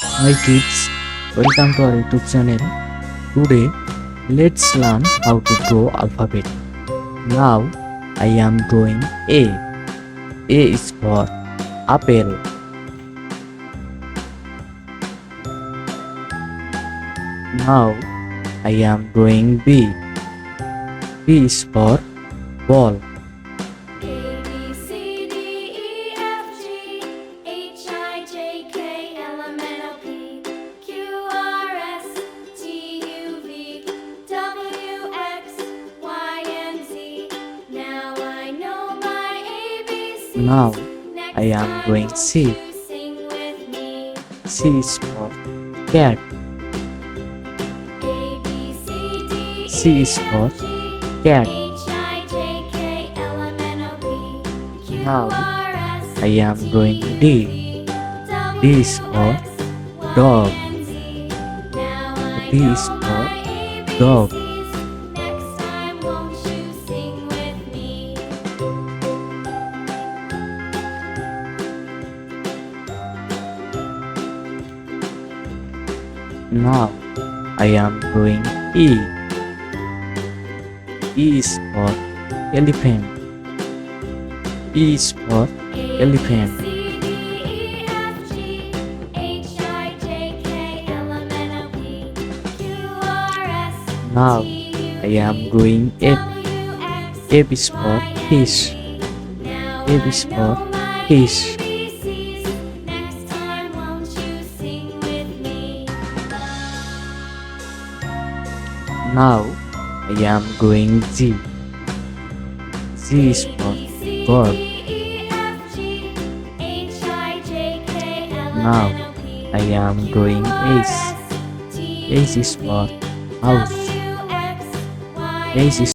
Hi kids, welcome to our YouTube channel. Today, let's learn how to draw alphabet. Now, I am drawing A. A is for apple. Now, I am drawing B. B is for ball. A B C D E F G H I J K L M N O P Q R S T U V W X Y and Z. Now I know my ABCs. Now, Next I am time drawing won't C. you sing with me? C is for cat. A B C D C E is for F G cat. H I J K L M N O P Q Now, R S I am drawing D. D is for dog. D is for dog. Next time, won't you sing with me? Now, I am drawing E. E is for elephant. E is for elephant. Now, I am drawing F. F is for fish. F is for fish. Next time, won't you sing with me? Now, I am drawing G. G is for God. Now, I am drawing H. H is for house. H is